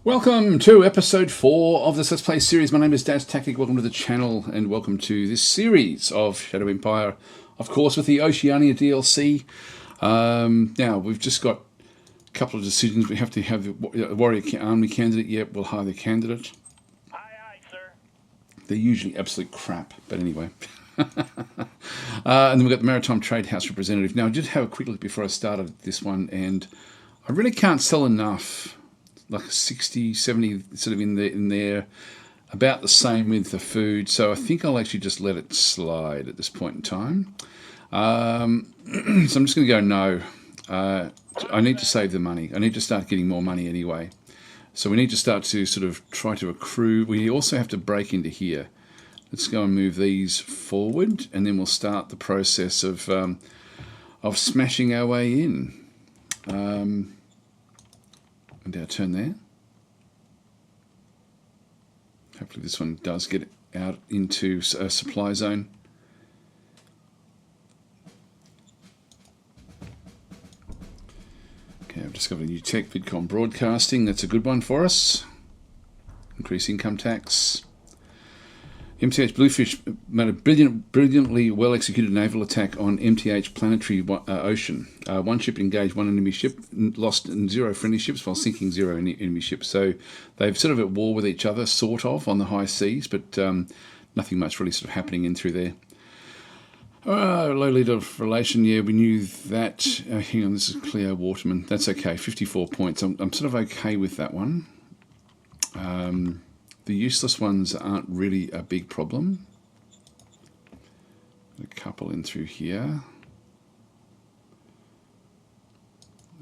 Welcome to episode 4 of this Let's Play series. My name is Daz Tactic. Welcome to the channel and welcome to this series of Shadow Empire, of course, with the Oceania DLC. Now, we've just got a couple of decisions. We have to have the warrior army candidate. Yep, we'll hire the candidate. Aye, aye, sir. They're usually absolute crap, but anyway. And then we've got the Maritime Trade House representative. Now, I did have a quick look before I started this one, and I really can't sell enough. Like 60, 70, sort of in there, about the same with the food. So I think I'll actually just let it slide at this point in time. So I'm just going to go no. I need to save the money. I need to start getting more money anyway. So we need to start to sort of try to accrue. We also have to break into here. Let's go and move these forward, and then we'll start the process of smashing our way in. And our turn there. Hopefully this one does get out into a supply zone. Okay, I've discovered a new tech, VidCom Broadcasting. That's a good one for us. Increase income tax. MTH Bluefish made a brilliantly well-executed naval attack on MTH Planetary Ocean. One ship engaged one enemy ship, lost 0 friendly ships while sinking 0 enemy ships. So they've sort of at war with each other, sort of, on the high seas, but nothing much really sort of happening in through there. Low lead of relation, yeah, we knew that. Hang on, this is Cleo Waterman. That's okay, 54 points. I'm sort of okay with that one. The useless ones aren't really a big problem. A couple in through here.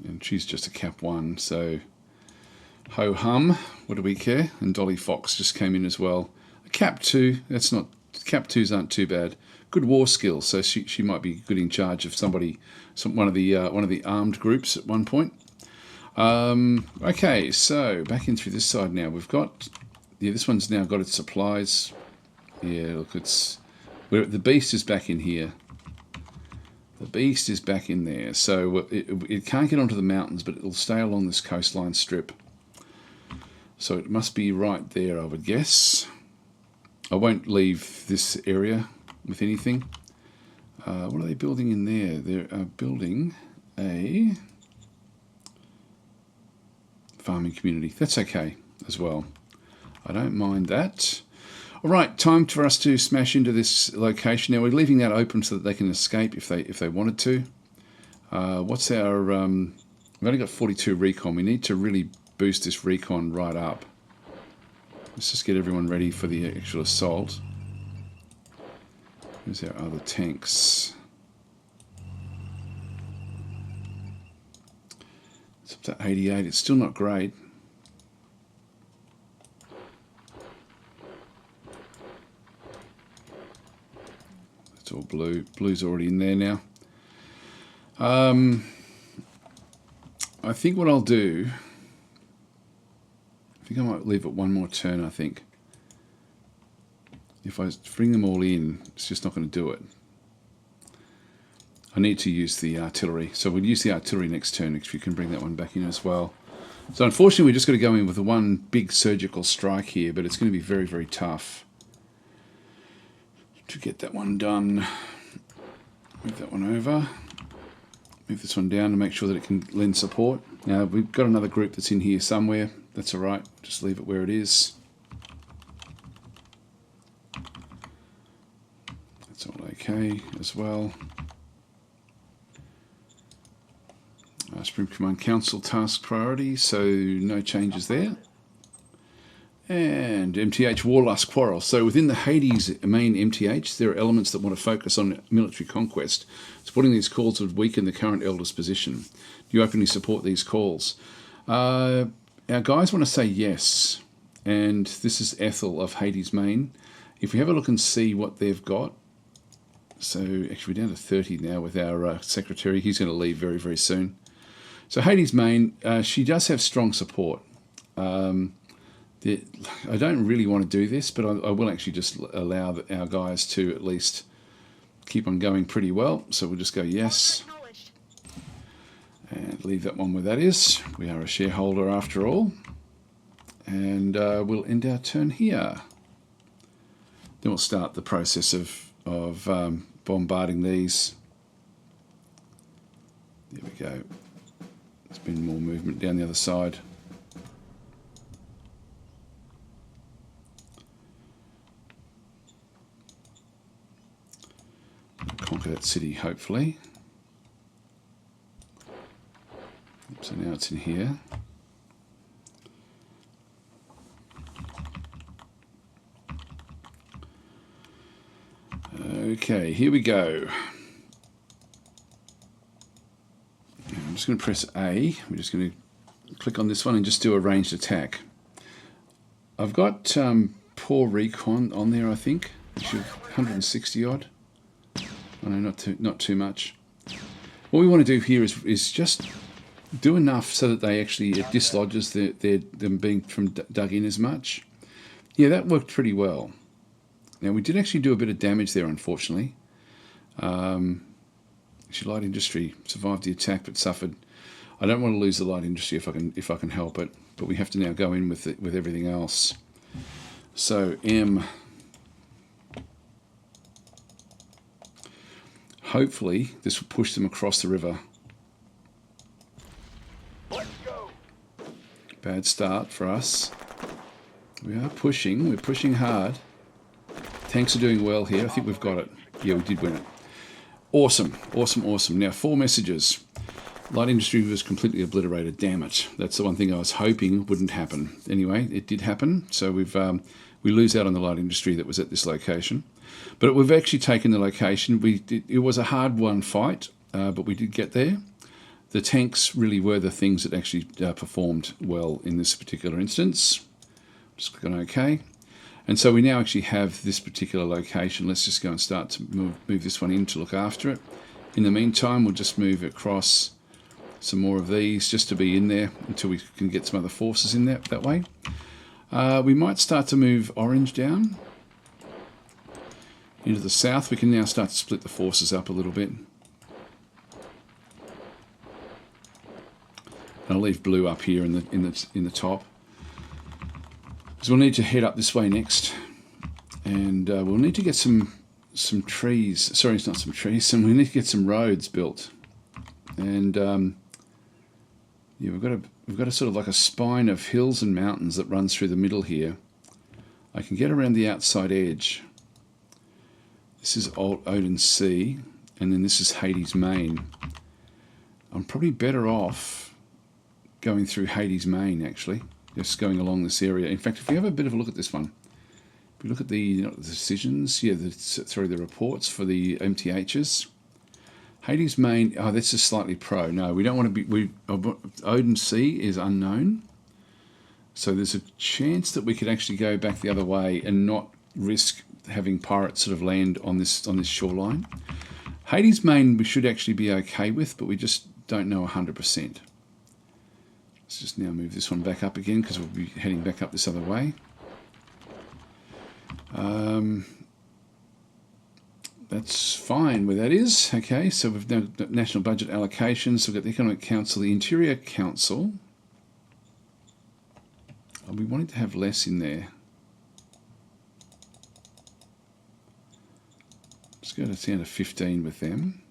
And she's just a cap 1, so ho-hum, what do we care? And Dolly Fox just came in as well. A cap 2, that's not, cap 2s aren't too bad. Good war skills, so she might be good in charge of somebody, one of the armed groups at one point. Okay, so back in through this side now. We've got... Yeah, this one's now got its supplies. Yeah, look, the beast is back in here. The beast is back in there. So it can't get onto the mountains, but it'll stay along this coastline strip. So it must be right there, I would guess. I won't leave this area with anything. What are they building in there? They're building a farming community. That's okay as well. I don't mind that. All right, time for us to smash into this location. Now we're leaving that open so that they can escape if they wanted to. What's our? We've only got 42 recon. We need to really boost this recon right up. Let's just get everyone ready for the actual assault. Where's our other tanks? It's up to 88. It's still not great. It's all blue. Blue's already in there now. I think what I'll do... I think I might leave it one more turn, I think. If I bring them all in, it's just not going to do it. I need to use the artillery. So we'll use the artillery next turn if you can bring that one back in as well. So unfortunately, we're just going to go in with the one big surgical strike here, but it's going to be very, very tough to get that one done. Move that one over. Move this one down to make sure that it can lend support. Now we've got another group that's in here somewhere. That's all right. Just leave it where it is. That's all okay as well. Supreme Command Council task priority, so no changes there. And MTH Warlust Quarrel. So within the Hades main MTH, there are elements that want to focus on military conquest. Supporting these calls would weaken the current Elder's position. Do you openly support these calls? Our guys want to say yes. And this is Ethel of Hades main. If we have a look and see what they've got. So actually we're down to 30 now with our secretary. He's going to leave very, very soon. So Hades main, she does have strong support. I don't really want to do this, but I will actually just allow our guys to at least keep on going pretty well. So we'll just go yes. And leave that one where that is. We are a shareholder after all. And we'll end our turn here. Then we'll start the process of bombarding these. There we go. There's been more movement down the other side. Conquer that city, hopefully. So now it's in here. Okay, here we go. I'm just going to press A. We're just going to click on this one and just do a ranged attack. I've got poor recon on there, I think. 160 odd. I know, not too much. What we want to do here is just do enough so that they actually, it dislodges them being dug in as much. Yeah, that worked pretty well. Now we did actually do a bit of damage there, unfortunately. Actually, light industry survived the attack but suffered. I don't want to lose the light industry if I can help it, but we have to now go in with everything else. So M. Hopefully this will push them across the river. Let's go. Bad start for us. We are pushing. We're pushing hard. Tanks are doing well here. I think we've got it. Yeah, we did win it. Awesome, awesome, awesome. Now 4 messages. Light industry was completely obliterated. Damn it. That's the one thing I was hoping wouldn't happen. Anyway, it did happen. So we lose out on the light industry that was at this location. But we've actually taken the location. It was a hard-won fight, but we did get there. The tanks really were the things that actually performed well in this particular instance. Just click on OK. And so we now actually have this particular location. Let's just go and start to move this one in to look after it. In the meantime, we'll just move across some more of these just to be in there until we can get some other forces in there that way. We might start to move orange down into the south. We can now start to split the forces up a little bit. And I'll leave blue up here in the top. So we'll need to head up this way next, and we'll need to get some trees. Sorry, it's not some trees. We need to get some roads built, and yeah, we've got a sort of like a spine of hills and mountains that runs through the middle here. I can get around the outside edge. This is Old Odin Sea, and then this is Hades Main. I'm probably better off going through Hades Main, actually. Just going along this area. In fact, if we have a bit of a look at this one, if we look at the decisions, yeah, the reports for the MTHs. Hades Main, oh, this is slightly pro. No, we don't want to be, Odin Sea is unknown. So there's a chance that we could actually go back the other way and not risk having pirates sort of land on this shoreline. Hades Main we should actually be okay with, but we just don't know 100%. Let's just now move this one back up again because we'll be heading back up this other way. That's fine where that is. Okay, so we've now got national budget allocations. We've got the Economic Council, the Interior Council. We wanted to have less in there. Let's go down to 15 with them.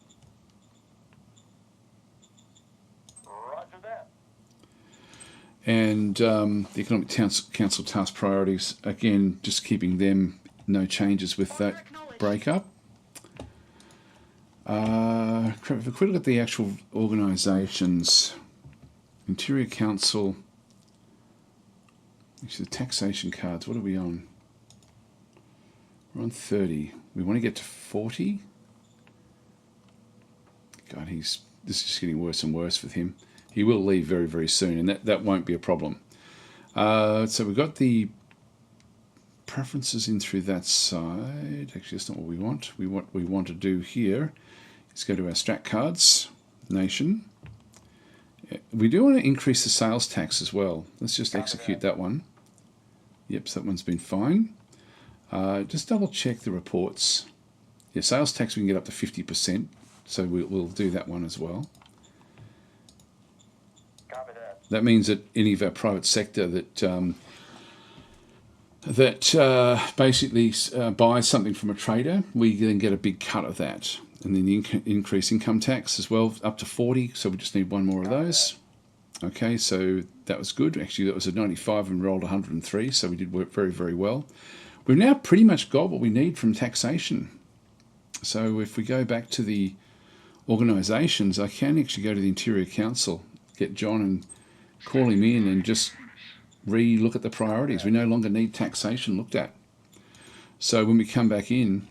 And the Economic Council task priorities, again, just keeping them, no changes with that breakup. If we quick look at the actual organisations, Interior Council, actually the taxation cards, what are we on? We're on 30. We want to get to 40. God, this is just getting worse and worse with him. He will leave very, very soon, and that won't be a problem. So we've got the preferences in through that side. Actually, that's not what we want. What we want to do here is go to our strat cards, nation. We do want to increase the sales tax as well. Let's just execute that one. Yep, so that one's been fine. Just double check the reports. Yeah, sales tax we can get up to 50%, so we'll do that one as well. That means that any of our private sector that that basically buys something from a trader, we then get a big cut of that. And then the increased income tax as well, up to 40, so we just need one more of those. Okay, so that was good. Actually, that was a 95 and rolled 103, so we did work very, very well. We've now pretty much got what we need from taxation. So if we go back to the organisations, I can actually go to the Interior Council, get John and call him in and just re-look at the priorities. We no longer need taxation looked at. So when we come back in,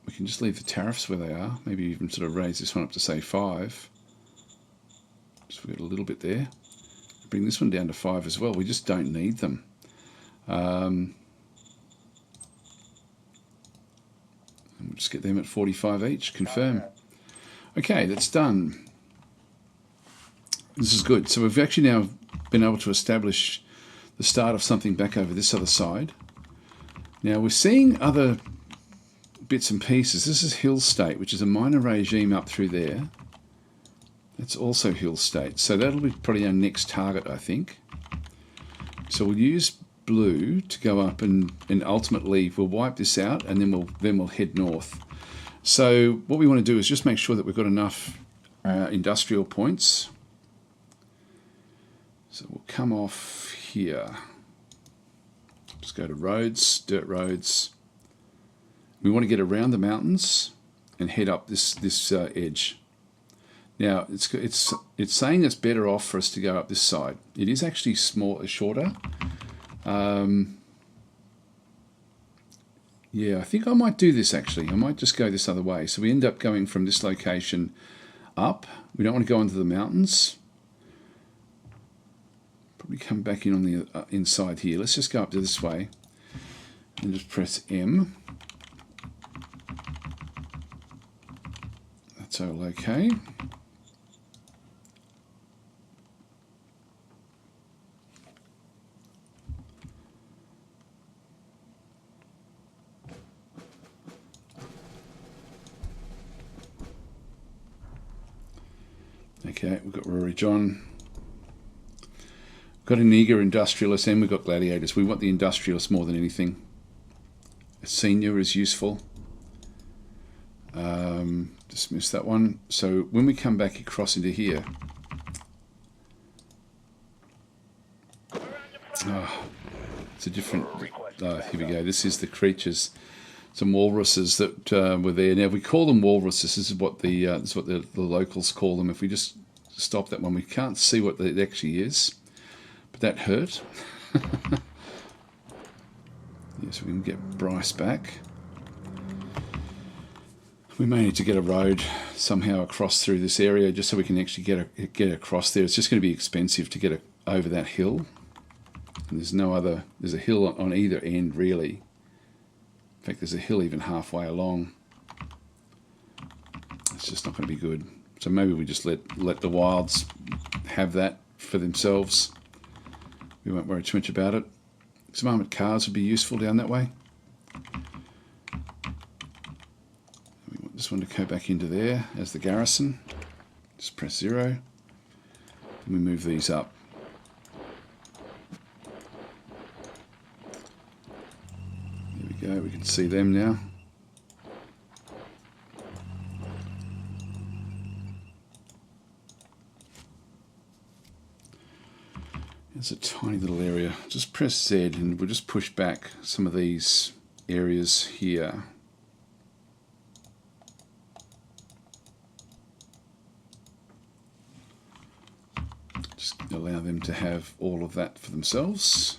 we can just leave the tariffs where they are, maybe even sort of raise this one up to say 5. Just we got a little bit there. Bring this one down to 5 as well. We just don't need them. And we'll just get them at 45 each, confirm. Okay, that's done. This is good. So we've actually now been able to establish the start of something back over this other side. Now we're seeing other bits and pieces. This is Hill State, which is a minor regime up through there. That's also Hill State. So that'll be probably our next target, I think. So we'll use blue to go up and ultimately we'll wipe this out and then we'll head north. So what we want to do is just make sure that we've got enough industrial points. So we'll come off here. Just go to roads, dirt roads. We want to get around the mountains and head up this edge. Now it's saying it's better off for us to go up this side. It is actually shorter. Yeah, I think I might do this actually. I might just go this other way. So we end up going from this location up. We don't want to go into the mountains. Probably come back in on the inside here. Let's just go up to this way and just press M. That's all okay. Okay, we've got Rory John. We've got an eager industrialist and we've got gladiators. We want the industrialist more than anything. A senior is useful. Dismiss that one. So when we come back across into here, it's a different, here we go. This is the creatures. Some walruses that were there. Now we call them walruses. This is what the locals call them. If we just stop that one, we can't see what it actually is, but that hurt. Yes, we can get Bryce back. We may need to get a road somehow across through this area just so we can actually get across there. It's just going to be expensive to get over that hill. And there's a hill on either end really. In fact, there's a hill even halfway along. It's just not going to be good. So maybe we just let the wilds have that for themselves. We won't worry too much about it. Some armoured cars would be useful down that way. We want this one to go back into there as the garrison. Just press 0. And we move these up. There we go, we can see them now. It's a tiny little area. Just press Z and we'll just push back some of these areas here. Just allow them to have all of that for themselves.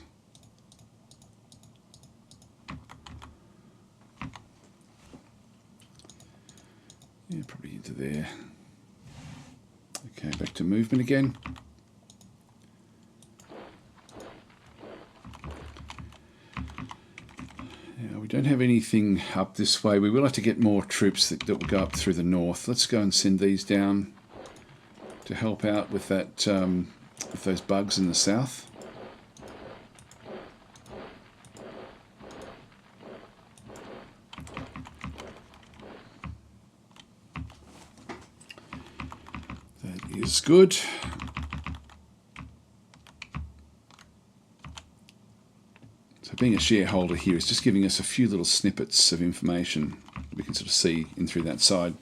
Yeah, probably into there. Okay, back to movement again. We don't have anything up this way. We will have to get more troops that will go up through the north. Let's go and send these down to help out with that, with those bugs in the south. That is good. So So being a shareholder here is just giving us a few little snippets of information we can sort of see in through that side.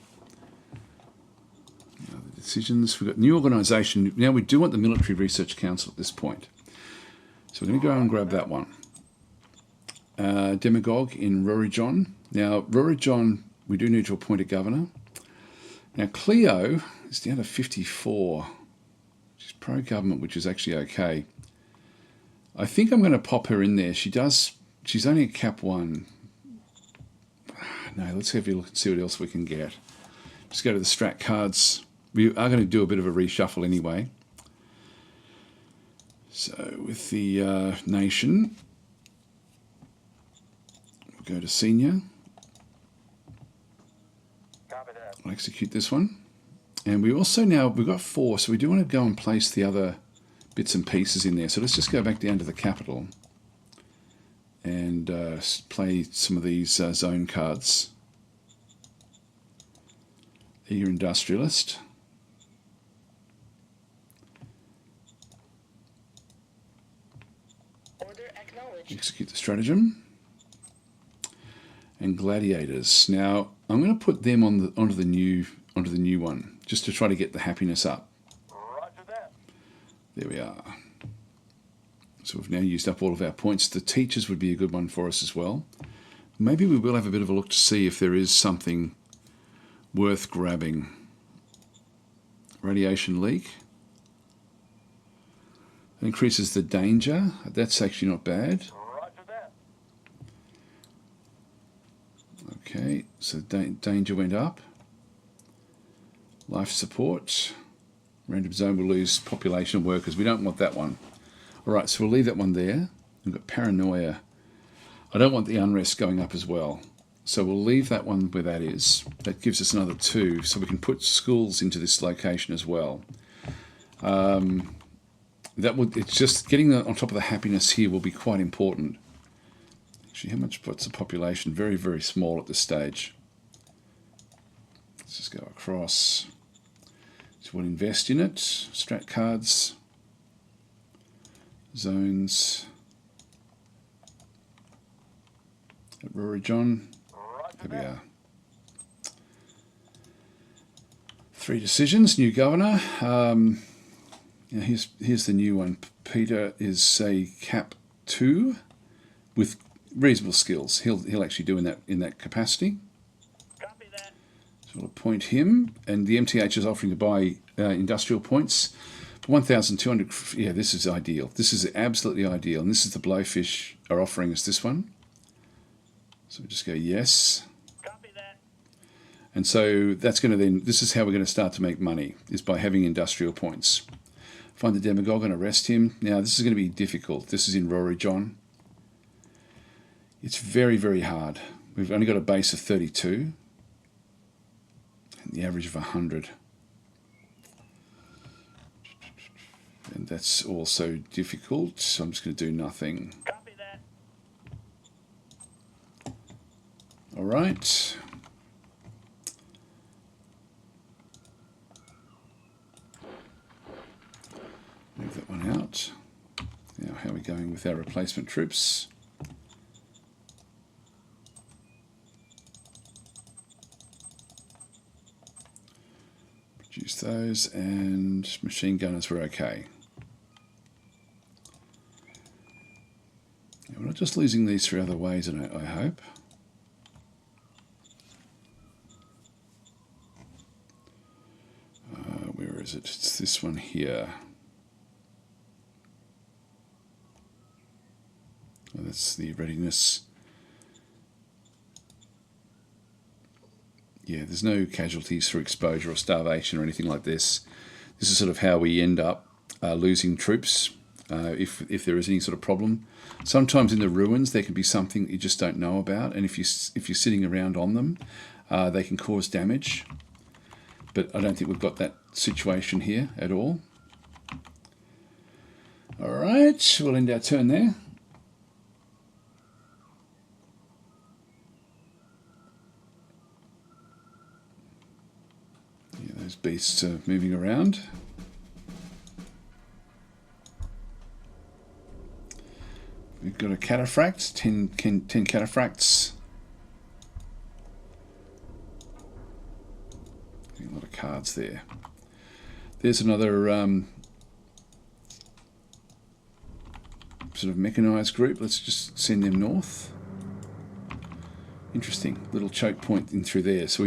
Now the decisions, we've got new organisation. Now we do want the Military Research Council at this point. So we're going to go and grab that one. Demagogue in Rorijon. Now Rorijon, we do need to appoint a governor. Now Cleo is down to 54. She's pro-government, which is actually okay. I think I'm going to pop her in there. She's only at cap 1. No, let's have a look and see what else we can get. Just go to the strat cards. We are going to do a bit of a reshuffle anyway. So with the nation, we'll go to senior. I'll execute this one. And we also now, we've got 4, so we do want to go and place the other bits and pieces in there. So let's just go back down to the capital and play some of these zone cards. Eager industrialist. Order acknowledged. Execute the stratagem. And gladiators. Now I'm going to put them on onto the new one, just to try to get the happiness up. Roger that. There we are. So we've now used up all of our points. The teachers would be a good one for us as well. Maybe we will have a bit of a look to see if there is something worth grabbing. Radiation leak. That increases the danger. That's actually not bad. Roger that. Okay, so danger went up. Life support. Random zone will lose population of workers. We don't want that one. All right, so we'll leave that one there. We've got paranoia. I don't want the unrest going up as well. So we'll leave that one where that is. That gives us another 2, so we can put schools into this location as well. It's just getting on top of the happiness here will be quite important. Actually, what's the population? Very, very small at this stage. Let's just go across. So we'll invest in it. Strat cards. Zones. At Rorijon. There we are. 3 decisions. New governor. Here's the new one. Peter is a cap 2 with reasonable skills. He'll actually do in that capacity. Copy that. So we'll appoint him, and the MTH is offering to buy industrial points for 1,200. Yeah, this is ideal. This is absolutely ideal, and this is the Blowfish are offering us this one. So we just go yes. Copy that. And so that's going to then, this is how we're going to start to make money, is by having industrial points. Find the demagogue and arrest him. Now this is going to be difficult. This is in Rorijon. It's very, very hard. We've only got a base of 32 and the average of 100. And that's also difficult, so I'm just going to do nothing. Copy that. All right. Move that one out. Now, how are we going with our replacement troops? Produce those, and machine gunners were okay. Now, we're not just losing these 3 other ways, I hope. Where is it? It's this one here. Oh, that's the readiness. Yeah, there's no casualties for exposure or starvation or anything like this. This is sort of how we end up losing troops if there is any sort of problem. Sometimes in the ruins there can be something that you just don't know about, and if you're sitting around on them, they can cause damage. But I don't think we've got that situation here at all. All right, we'll end our turn there. Yeah, those beasts are moving around. We've got a cataphract, 10 cataphracts. A lot of cards there. There's another sort of mechanised group. Let's just send them north. Interesting little choke point in through there. So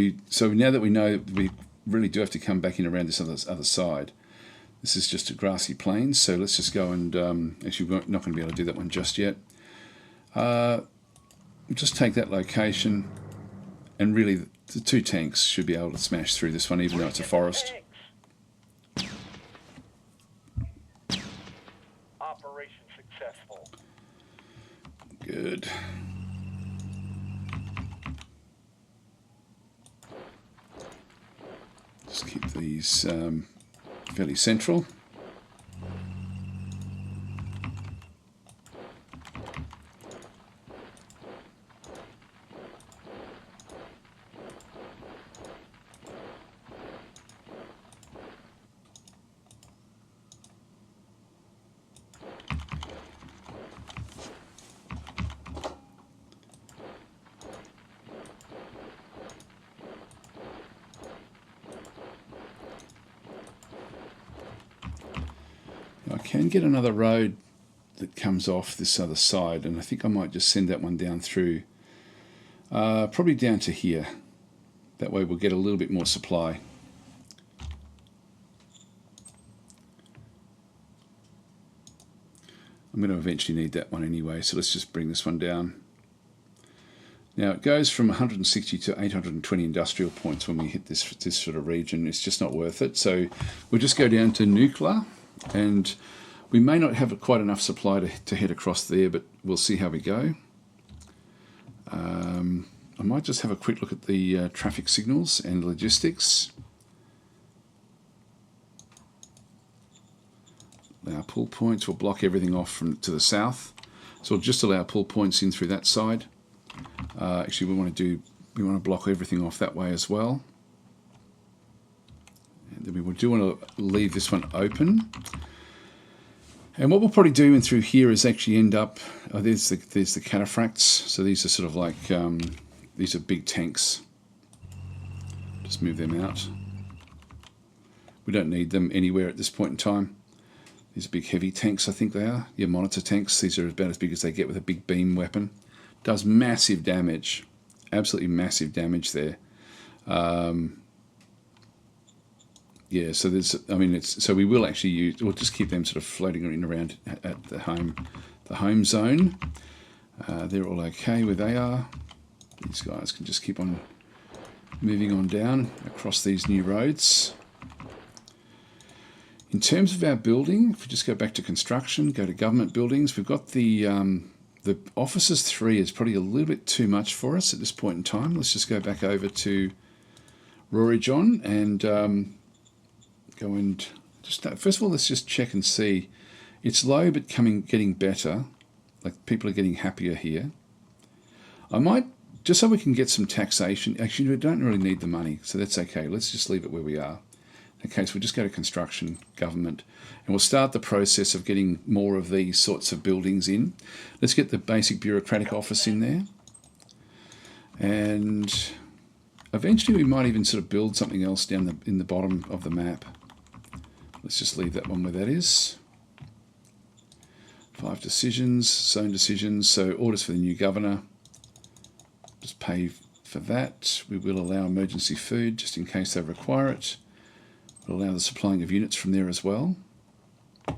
now that we know we really do have to come back in around this other side. This is just a grassy plain, so let's just go and actually we're not going to be able to do that one just yet. We'll just take that location, and really the 2 tanks should be able to smash through this one, even though it's a forest. Operation successful. Good. Just keep these fairly central. I can get another road that comes off this other side, and I think I might just send that one down through, probably down to here. That way we'll get a little bit more supply. I'm going to eventually need that one anyway, so let's just bring this one down. Now it goes from 160 to 820 industrial points when we hit this sort of region. It's just not worth it, so we'll just go down to nuclear. And we may not have quite enough supply to head across there, but we'll see how we go. I might just have a quick look at the traffic signals and logistics. Our pull points will block everything off from to the south, so we'll just allow pull points in through that side. Actually, we want to block everything off that way as well. And then we do want to leave this one open. And what we'll probably do in through here is actually end up. There's the cataphracts. So these are sort of like these are big tanks. Just move them out. We don't need them anywhere at this point in time. These are big heavy tanks, I think they are. Yeah, monitor tanks. These are about as big as they get with a big beam weapon. Does massive damage, absolutely massive damage there. Yeah, so there's, I mean, so we will actually we'll just keep them sort of floating in around at the home zone. They're all okay where they are. These guys can just keep on moving on down across these new roads. In terms of our building, if we just go back to construction, go to government buildings, we've got the offices 3 is probably a little bit too much for us at this point in time. Let's just go back over to Rory John and go and just first of all, let's just check and see. It's low, but getting better. Like people are getting happier here. I might, just so we can get some taxation. Actually, we don't really need the money, so that's okay. Let's just leave it where we are. Okay, so we'll just go to construction, government, and we'll start the process of getting more of these sorts of buildings in. Let's get the basic bureaucratic office in there. And eventually we might even sort of build something else down in the bottom of the map. Let's just leave that one where that is. 5 decisions, zone decisions, so orders for the new governor. Just pay for that. We will allow emergency food just in case they require it. We'll allow the supplying of units from there as well. And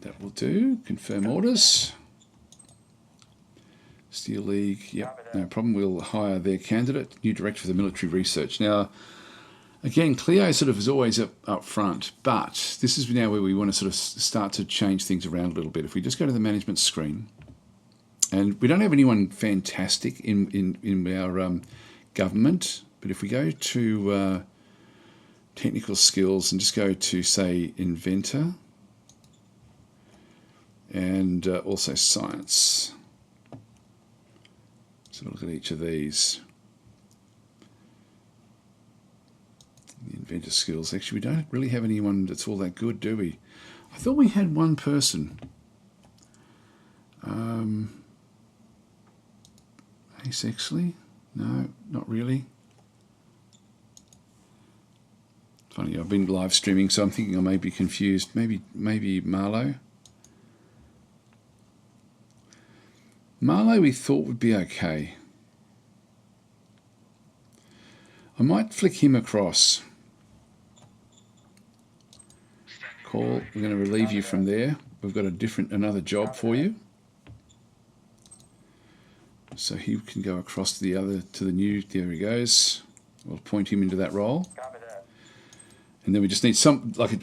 that will do. Confirm orders. Steel League, yep, no problem. We'll hire their candidate, new director for the military research. Now, again, Cleo sort of is always up front, but this is now where we want to sort of start to change things around a little bit. If we just go to the management screen, and we don't have anyone fantastic in our government, but if we go to technical skills and just go to, say, inventor, and also science. So look at each of these. The inventor skills. Actually, we don't really have anyone that's all that good, do we? I thought we had one person. Asexually? No, not really. Funny, I've been live streaming, so I'm thinking I may be confused. Maybe Marlowe. Marlowe we thought would be okay. I might flick him across. Call, we're going to relieve you from there. We've got another job for you. So he can go across to the new, there he goes. We'll point him into that role. And then we just need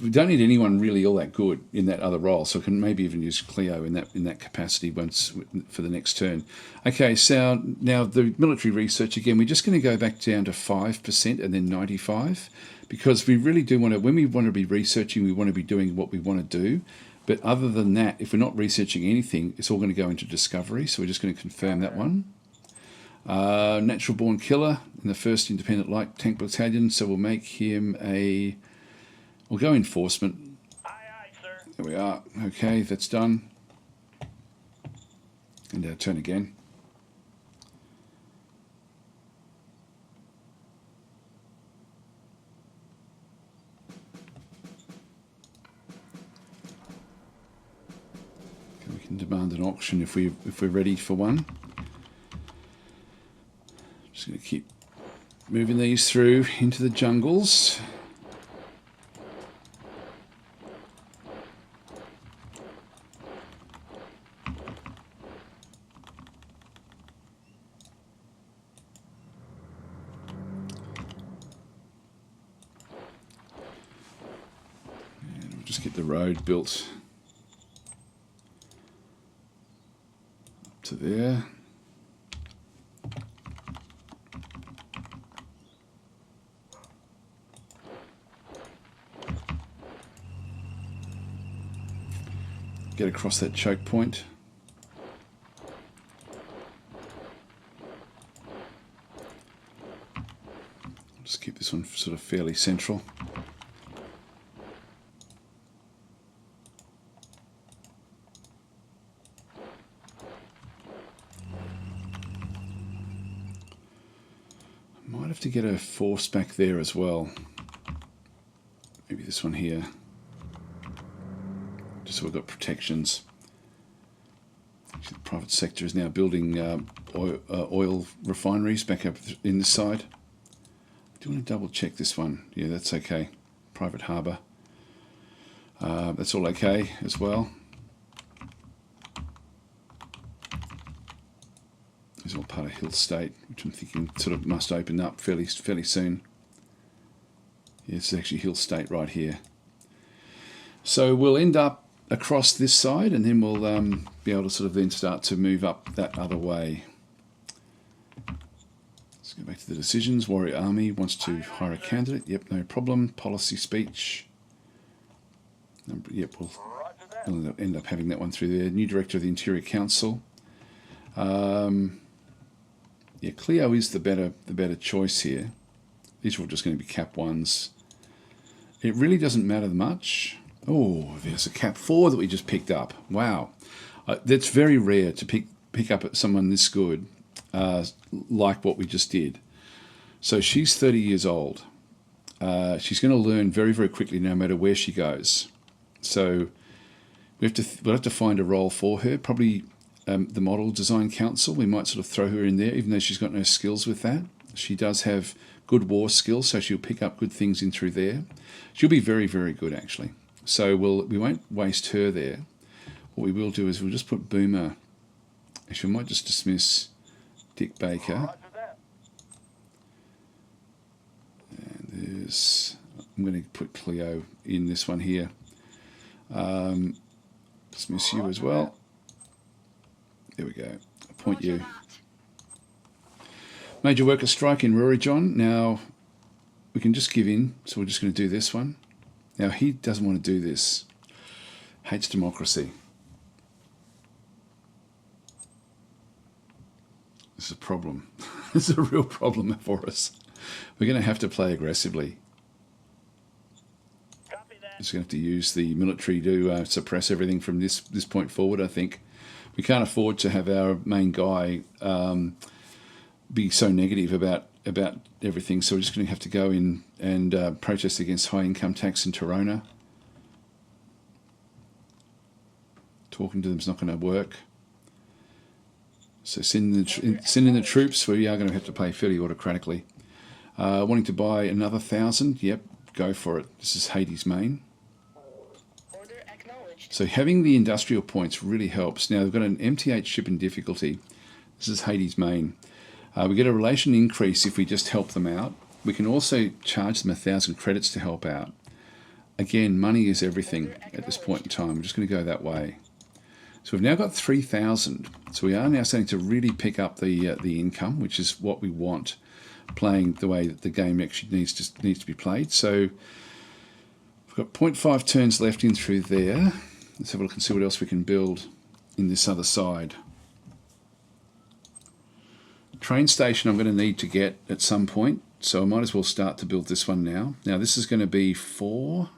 we don't need anyone really all that good in that other role, so we can maybe even use Cleo in that capacity once for the next turn. Okay, so now the military research again, we're just going to go back down to 5% and then 95, because we really do want to, when we want to be researching, we want to be doing what we want to do. But other than that, if we're not researching anything, it's all going to go into discovery. So we're just going to confirm that one. Natural born killer in the 1st Independent Light Tank Battalion, so we'll make him we'll go enforcement. Aye, aye, sir. There we are. Okay, that's done. And turn again. Okay, we can demand an auction if we're ready for one. Just going to keep moving these through into the jungles. Just get the road built up to there. Get across that choke point. Just keep this one sort of fairly central. Might have to get a force back there as well. Maybe this one here. Just so we've got protections. Actually, the private sector is now building oil refineries back up in this side. I do want to double check this one. Yeah, that's okay. Private harbour. That's all okay as well. It's all part of Hill State, which I'm thinking sort of must open up fairly soon. Yeah, it's actually Hill State right here. So we'll end up across this side, and then we'll be able to sort of then start to move up that other way. Let's go back to the decisions. Warrior Army wants to hire a candidate. Yep, no problem. Policy speech. Yep, we'll end up having that one through there. New director of the Interior Council. Yeah, Cleo is the better choice here. These are all just going to be cap 1s. It really doesn't matter much. Oh, there's a cap 4 that we just picked up. Wow. That's very rare to pick up someone this good, like what we just did. So she's 30 years old. She's going to learn very, very quickly no matter where she goes. So we'll have to find a role for her. Probably the Model Design Council. We might sort of throw her in there, even though she's got no skills with that. She does have good war skills, so she'll pick up good things in through there. She'll be very, very good, actually. So we won't waste her there. What we will do is we'll just put Boomer. Actually, we might just dismiss Dick Baker. And I'm going to put Cleo in this one here. Dismiss you as well. There we go. Appoint you. Major worker strike in Rory John. Now, we can just give in, so we're just going to do this one. Now, he doesn't want to do this. Hates democracy. This is a problem. This is a real problem for us. We're going to have to play aggressively. Copy that. Just going to have to use the military to suppress everything from this point forward, I think. We can't afford to have our main guy be so negative about everything. So we're just going to have to go in and protest against high income tax in Torona. Talking to them is not going to work. So send in the troops. We are going to have to play fairly autocratically. Wanting to buy another 1,000? Yep, go for it. This is Hades Main. So having the industrial points really helps. Now, we've got an MT8 ship in difficulty. This is Hades Main. We get a relation increase if we just help them out. We can also charge them 1,000 credits to help out. Again, money is everything at this point in time. I'm just going to go that way. So we've now got 3,000. So we are now starting to really pick up the income, which is what we want, playing the way that the game actually needs to be played. So we've got 0.5 turns left in through there. Let's have a look and see what else we can build in this other side. Train station I'm going to need to get at some point, so I might as well start to build this one now. Now this is going to be 4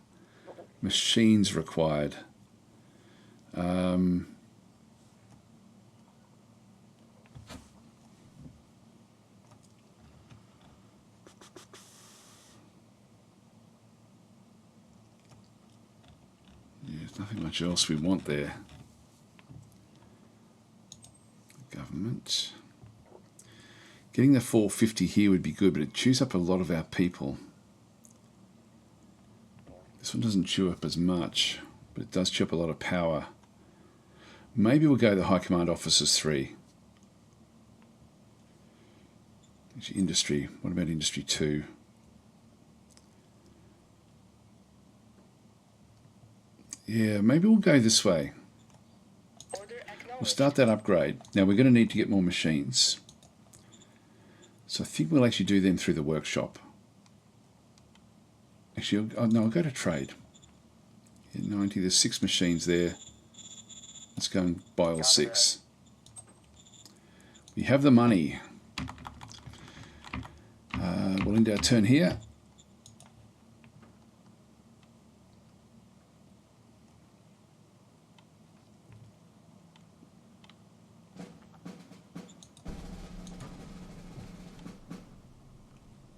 machines required. Yeah, there's nothing much else we want there. Government. Getting the 450 here would be good, but it chews up a lot of our people. This one doesn't chew up as much, but it does chew up a lot of power. Maybe we'll go the High Command Officers 3. Industry. What about Industry 2? Yeah, maybe we'll go this way. We'll start that upgrade. Now we're going to need to get more machines. So I think we'll actually do them through the workshop. Actually, no, I'll go to trade. Yeah, 90, there's 6 machines there. Let's go and buy all 6. We have the money. We'll end our turn here.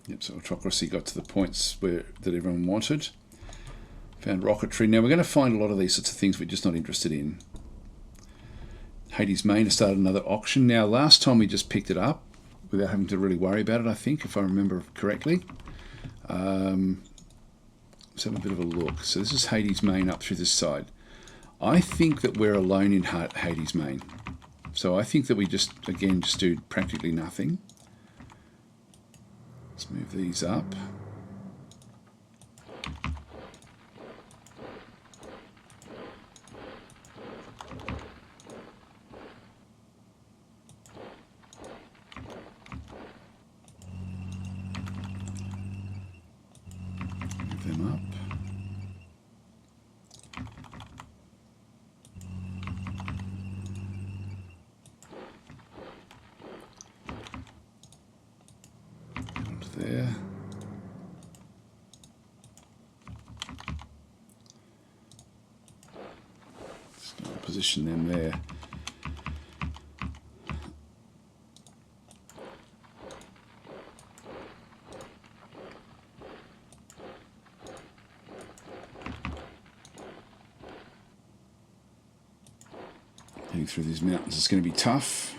Yep, so autocracy got to the points that everyone wanted. Found rocketry. Now we're going to find a lot of these sorts of things we're just not interested in. Hades Main has started another auction. Now last time we just picked it up without having to really worry about it, I think, if I remember correctly. Let's have a bit of a look. So this is Hades Main up through this side. I think that we're alone in Hades Main. So I think that we just do practically nothing. Let's move these up. Move them up. There. Just position them there. Heading through these mountains is going to be tough.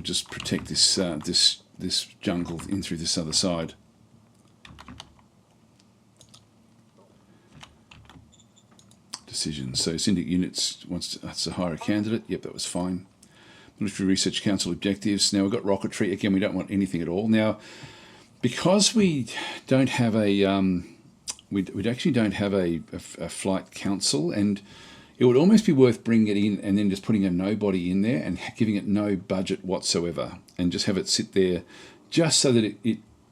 Just protect this this jungle in through this other side. Decision. So Syndic units wants to hire a candidate. Yep, that was fine. Military Research Council objectives. Now we've got rocketry. Again, we don't want anything at all. Now, because we don't have a we actually don't have a flight council, and it would almost be worth bringing it in and then just putting a nobody in there and giving it no budget whatsoever, and just have it sit there, just so that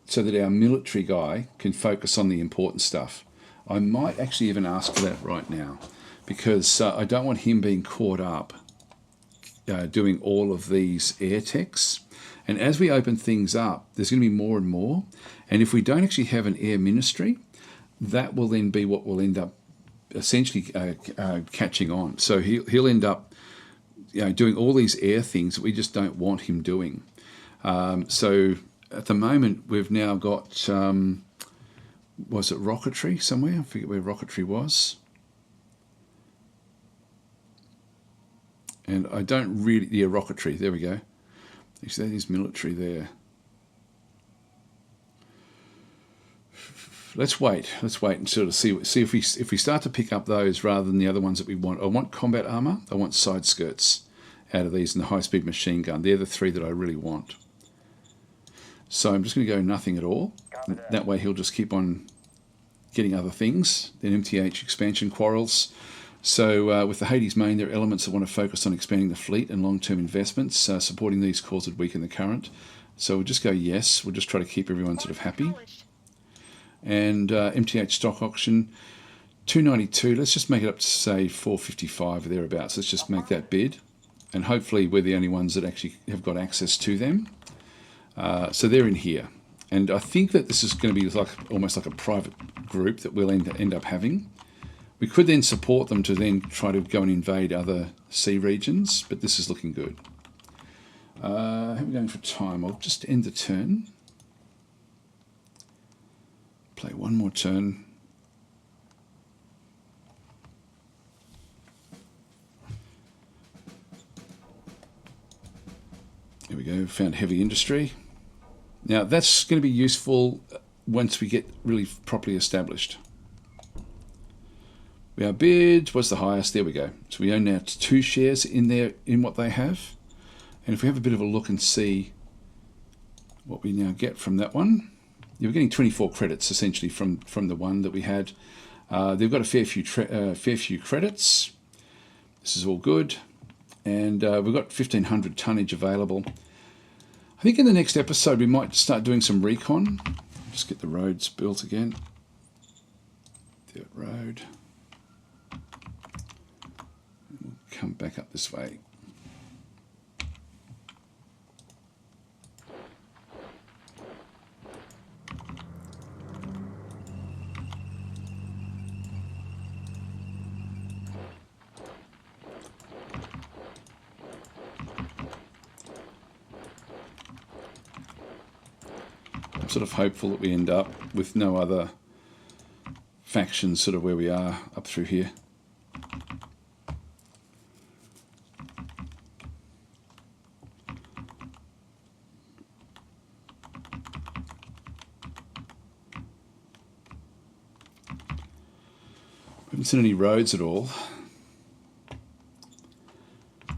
so that our military guy can focus on the important stuff. I might actually even ask for that right now, because I don't want him being caught up doing all of these air techs. And as we open things up, there's going to be more and more. And if we don't actually have an air ministry, that will then be what will end up essentially catching on. So he'll end up, doing all these air things that we just don't want him doing. So at the moment, we've now got, was it rocketry somewhere? I forget where rocketry was. And I don't really, rocketry, there we go. Actually, that is military there. Let's wait and sort of see if we start to pick up those rather than the other ones that we want. I want combat armor, I want side skirts out of these, and the high-speed machine gun. They're the three that I really want. So I'm just going to go nothing at all. That way he'll just keep on getting other things. Then MTH expansion quarrels. So with the Hades main, there are elements that want to focus on expanding the fleet and long-term investments. Supporting these cause would weaken the current. So we'll just go yes. We'll just try to keep everyone sort of happy. And MTH stock auction, 292. Let's just make it up to, say, 455 or thereabouts. Let's just make that bid. And hopefully we're the only ones that actually have got access to them. So they're in here. And I think that this is going to be almost like a private group that we'll end up having. We could then support them to then try to go and invade other sea regions, but this is looking good. How are we going for time? I'll just end the turn. Play one more turn. There we go, found heavy industry. Now that's going to be useful once we get really properly established. Our bid was the highest, there we go. So we own now 2 shares in there in what they have. And if we have a bit of a look and see what we now get from that one, we're getting 24 credits essentially from the one that we had. They've got a fair few credits. This is all good. And we've got 1,500 tonnage available. I think in the next episode we might start doing some recon. Just get the roads built again. Dirt road. We'll come back up this way. I'm sort of hopeful that we end up with no other factions sort of where we are up through here. We haven't seen any roads at all.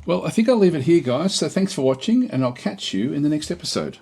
Well, I think I'll leave it here, guys. So thanks for watching, and I'll catch you in the next episode.